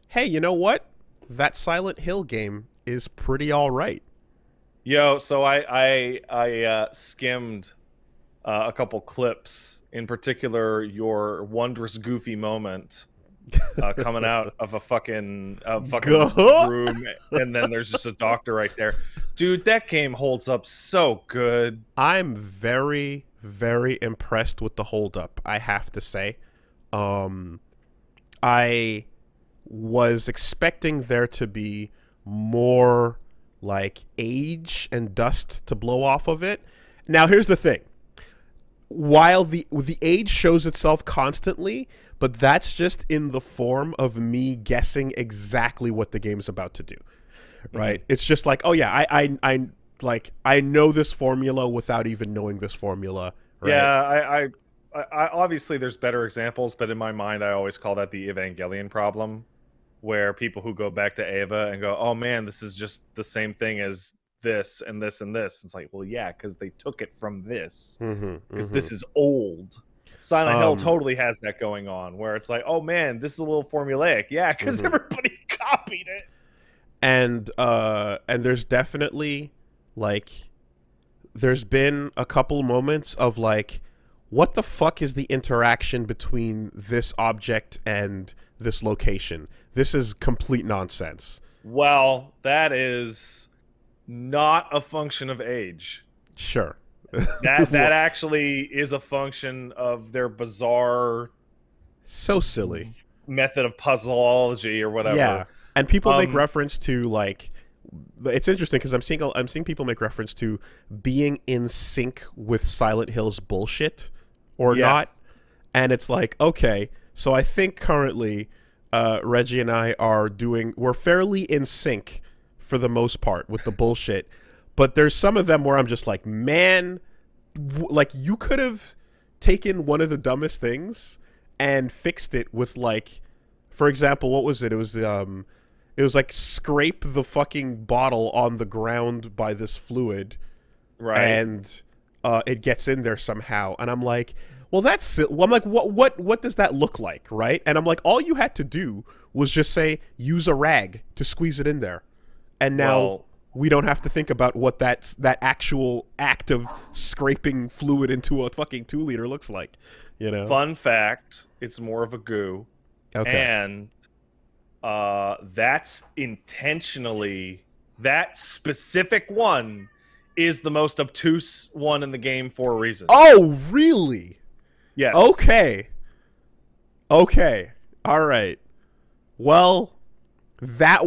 hey, you know what? That Silent Hill game is pretty all right. Yo, so I skimmed a couple clips, in particular your wondrous goofy moment coming out of a fucking Go. room, and then there's just a doctor right there. Dude, that game holds up so good. I'm very, very impressed with the holdup, I have to say. Um, I was expecting there to be more like age and dust to blow off of it. Now, here's the thing. While the age shows itself constantly, but that's just in the form of me guessing exactly what the game's about to do. Right? It's just like, oh yeah, I know this formula without even knowing this formula, right? Yeah, I obviously there's better examples, but in my mind, I always call that the Evangelion problem, where people who go back to Eva and go, "Oh man, this is just the same thing as this and this and this." It's like, well, yeah, because they took it from this, Mm-hmm. because Mm-hmm. this is old. Silent Hill Um, totally has that going on, where it's like, oh man, this is a little formulaic. Yeah, because mm-hmm. everybody copied it. And there's definitely like there's been a couple moments of like what the fuck is the interaction between this object and this location? This is complete nonsense. Well, that is not a function of age. Sure. That actually is a function of their bizarre So silly. method of puzzleology or Yeah. whatever. And people make Um, reference to like it's interesting because I'm seeing people make reference to being in sync with Silent Hill's bullshit or yeah, not. And it's like, okay, so I think currently Reggie and I we're fairly in sync for the most part with the bullshit. But there's some of them where I'm just like, man, like you could have taken one of the dumbest things and fixed it with like, for example, what was it? It was like scrape the fucking bottle on the ground by this fluid right. and it gets in there somehow. And I'm like, well, I'm like, what does that look like, right? And I'm like, all you had to do was just say use a rag to squeeze it in there, and now Well, we don't have to think about what that actual act of scraping fluid into a fucking 2 liter looks like, you know? fun fact, it's more of a goo, Okay. and that's intentionally that specific one is the most obtuse one in the game for a reason. Oh, really? Yes. Okay. Okay. All right. Well, that's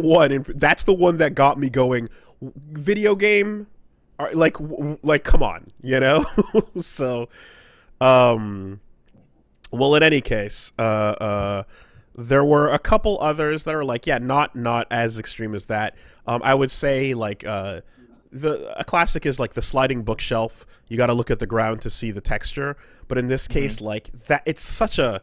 the one that got me going. Video game, like, come on, you know. So, um, well, in any case, there were a couple others that are like, yeah, not as extreme as that. I would say like the a classic is like the sliding bookshelf. You got to look at the ground to see the texture, but in this Hmm. case, like that, it's such a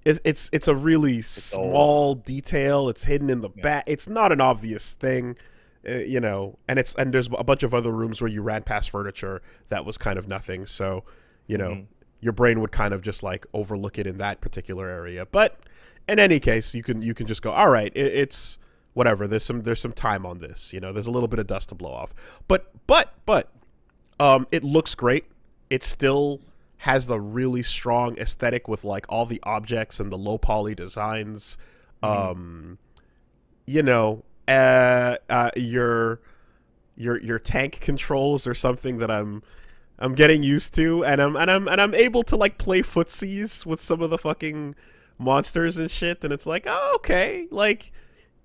it's a really It's old. small detail. It's hidden in the Yeah. back. It's not an obvious thing, you know. And there's a bunch of other rooms where you ran past furniture that was kind of nothing. So, you know, Hmm. your brain would kind of just like overlook it in that particular area. But in any case, you can just go, all right, it's whatever. There's some time on this. You know, there's a little bit of dust to blow off. But it looks great. It still has the really strong aesthetic with like all the objects and the low poly designs. Hmm. Um, you know, your tank controls are something that I'm getting used to, and I'm able to like play footsies with some of the fucking monsters and shit, and it's like, oh, okay, like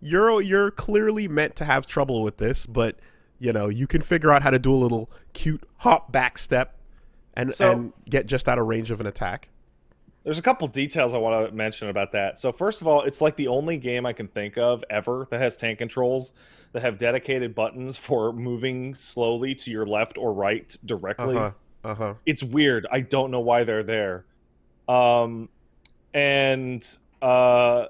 you're clearly meant to have trouble with this, but you know you can figure out how to do a little cute hop back step So and get just out of range of an attack. there's a couple details I want to mention about that. So first of all, it's like the only game I can think of ever that has tank controls that have dedicated buttons for moving slowly to your left or right Uh directly. huh. Uh huh. It's weird. I don't know why they're there. Um, and uh,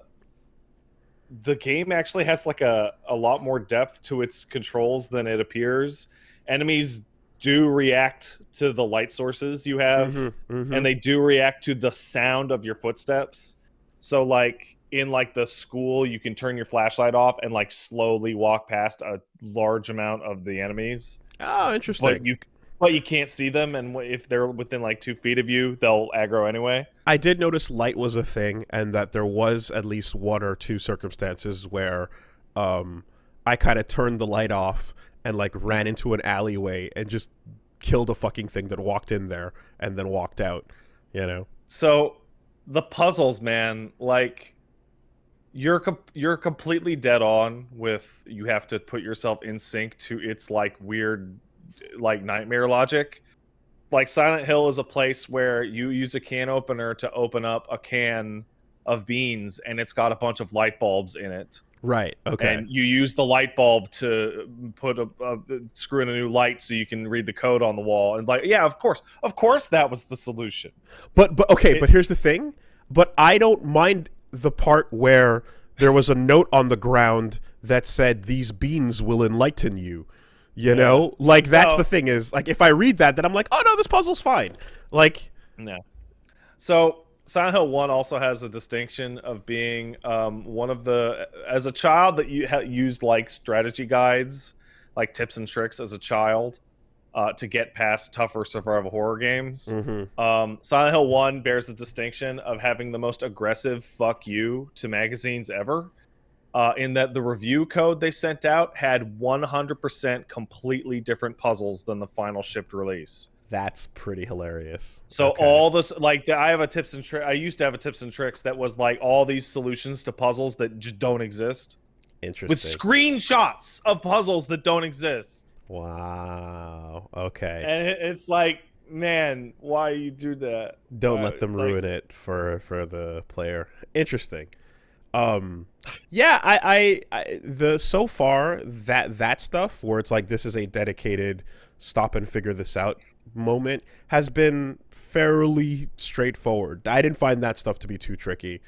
the game actually has like a lot more depth to its controls than it appears. Enemies do react to the light sources you have, Mm-hmm. Mm-hmm. and they do react to the sound of your footsteps. So like in like the school, you can turn your flashlight off and like slowly walk past a large amount of the enemies, Oh, but interesting. you can't see them, and if they're within like 2 feet of you, they'll aggro anyway. I did notice light was a thing, and that there was at least one or two circumstances where um, I kind of turned the light off and like ran into an alleyway and just killed a fucking thing that walked in there and then walked out. You know? So the puzzles, man, like you're completely dead on with you have to put yourself in sync to its like weird like nightmare logic. Like Silent Hill is a place where you use a can opener to open up a can of beans and it's got a bunch of light bulbs in it. Right. Okay. And you use the light bulb to put a screw in a new light so you can read the code on the wall. And like, yeah, of course, that was the solution. But okay. But here's the thing. But I don't mind the part where there was a note on the ground that said these beans will enlighten you. You know, like that's the thing is like if I read that, then I'm like, oh no, this puzzle's fine. Like, no. So Silent Hill 1 also has a distinction of being one of the, as a child that you used like strategy guides, like tips and tricks as a child to get past tougher survival horror games. Silent Hill 1 bears the distinction of having the most aggressive fuck you to magazines ever. In that the review code they sent out had 100% completely different puzzles than the final shipped release. that's pretty hilarious. So Okay. all this, like, I have a tips and I used to have a tips and tricks that was like all these solutions to puzzles that just don't exist, Interesting. with screenshots of puzzles that don't exist. Wow. Okay. And it's like, man, why you do that? Don't let them ruin it for the player. Interesting. Yeah, I the so far that stuff where it's like this is a dedicated stop and figure this out moment has been fairly straightforward. I didn't find that stuff to be too tricky.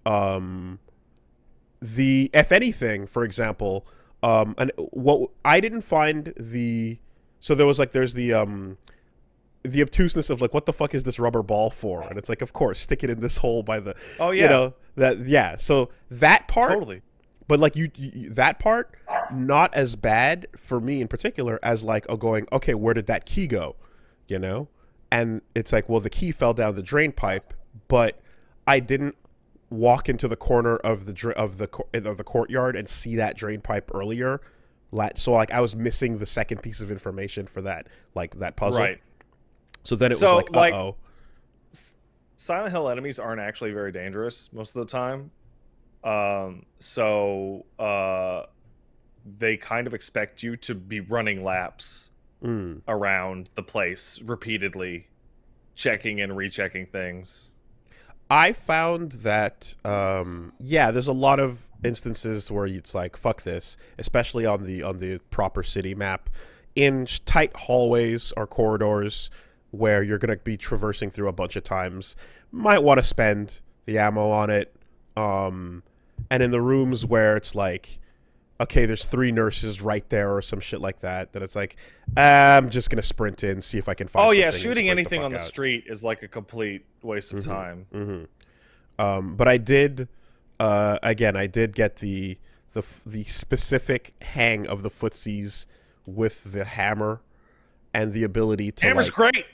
The if anything, for example, and what I didn't find so there was like there's the obtuseness of like what the fuck is this rubber ball for, and it's like of course stick it in this hole by the you know that yeah so that part totally, but like you that part not as bad for me in particular as like going okay where did that key go, you know, and it's like well the key fell down the drain pipe but I didn't walk into the corner of the courtyard and see that drain pipe earlier, so like I was missing the second piece of information for that like that puzzle. right? So then it was like, uh-oh. Silent Hill enemies aren't actually very dangerous most of the time. They kind of expect you to be running laps around the place repeatedly, checking and rechecking things. I found that, yeah, there's a lot of instances where it's like, fuck this, especially on the proper city map, in tight hallways or corridors where you're going to be traversing through a bunch of times. Might want to spend the ammo on it. And in the rooms where it's like, okay, there's 3 nurses right there or some shit like that, that it's like, I'm just going to sprint in, see if I can find something. Oh yeah, shooting anything on the street is like a complete waste of time. But I did, again, I did get the specific hang of the footsies with the hammer and the ability to Hammer's great.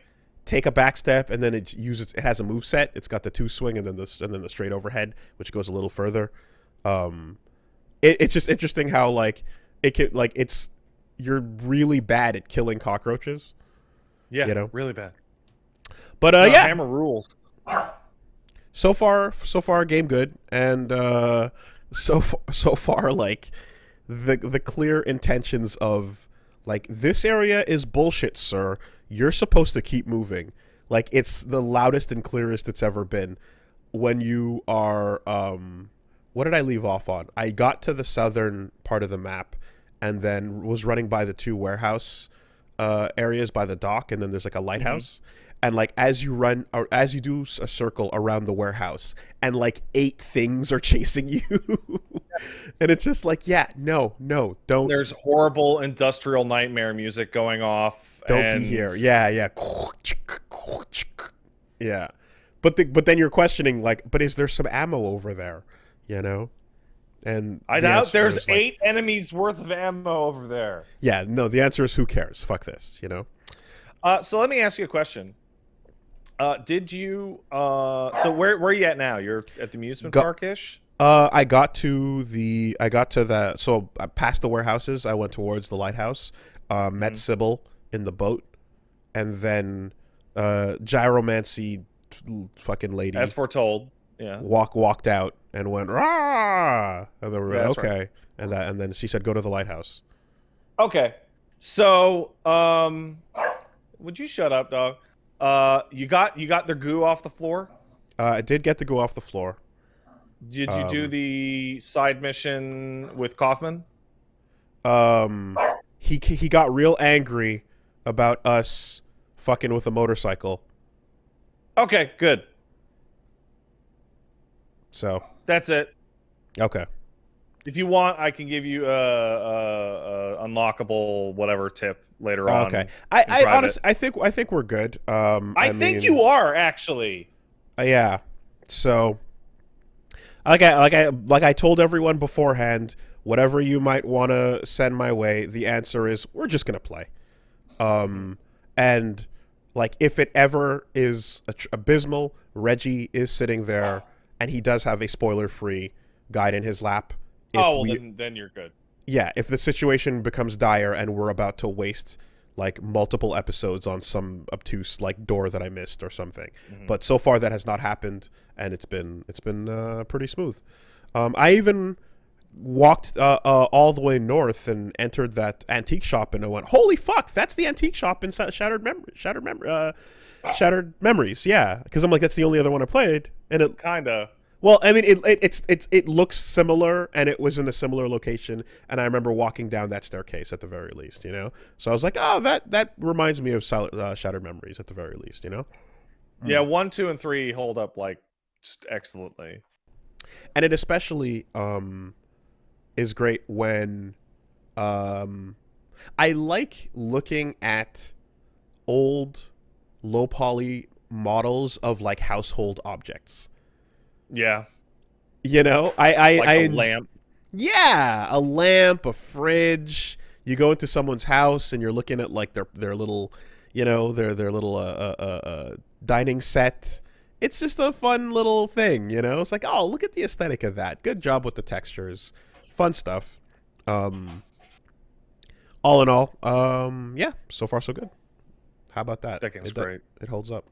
Take a back step and then it has a move set. It's got the 2 swing and then the straight overhead, which goes a little further. It's just interesting how like it can like you're really bad at killing cockroaches. Yeah, you know, really bad. But yeah, hammer rules. So far, game good, and so far, like the clear intentions of like this area is bullshit, sir. You're supposed to keep moving. Like it's the loudest and clearest it's ever been. When you are, what did I leave off on? I got to the southern part of the map, and then was running by the 2 warehouse areas by the dock, and then there's like a lighthouse. And like as you run or as you do a circle around the warehouse and like 8 things are chasing you and it's just like no don't, there's horrible industrial nightmare music going off, don't be here. Yeah but then you're questioning like but is there some ammo over there, you know. And I the doubt answer there's is like, 8 enemies worth of ammo over there. yeah, no. The answer is who cares? Fuck this, you know. So let me ask you a question. Did you so where are you at now? You're at the amusement Go, park ish? I got to the so past the warehouses. I went towards the lighthouse. Met Mm-hmm. Sybil in the boat, and then gyromancy fucking As lady foretold. Yeah. walked out and went rah, and then we Yeah, went that's right. okay, and then she said go to the lighthouse. Okay. So, would you shut up, dog? You got their goo off the floor? I did get to go off the floor. Did you do Um, the side mission with Kaufman? um, he got real angry about us fucking with a motorcycle. Okay, good. So That's it. okay. If you want, I can give you a unlockable whatever tip later Okay. on in I private. honestly I think we're good. I I think mean, you are actually. yeah. So like I told everyone beforehand, whatever you might want to send my way, the answer is we're just gonna play. Mhm. And like if it ever is abysmal, Reggie is sitting there, and he does have a spoiler-free guide in his lap. If Oh well, we then you're good. Yeah, if the situation becomes dire and we're about to waste like multiple episodes on some obtuse like door that I missed or something. Mhm. But so far that has not happened, and it's been pretty smooth. I even walked all the way north and entered that antique shop, and I went, "Holy fuck, that's the antique shop in Shattered Memories." Yeah, because I'm like, that's the only other one I played, and it Kinda. well, I mean, it looks similar, and it was in a similar location, and I remember walking down that staircase at the very least, you know. So I was like, oh, that reminds me of Shattered Memories at the very least, you know. Yeah, 1, 2, and 3 hold up like just excellently. And it especially is great when I like looking at old low poly models of like household objects. Yeah, You know, like a lamp. Yeah, a lamp, a fridge. You go into someone's house and you're looking at like their little, you know, their little dining set. It's just a fun little thing, you know. It's like, oh, look at the aesthetic of that. Good job with the textures, fun stuff. Um, all in all, yeah, so far so good. How about that? That game's great. It holds up.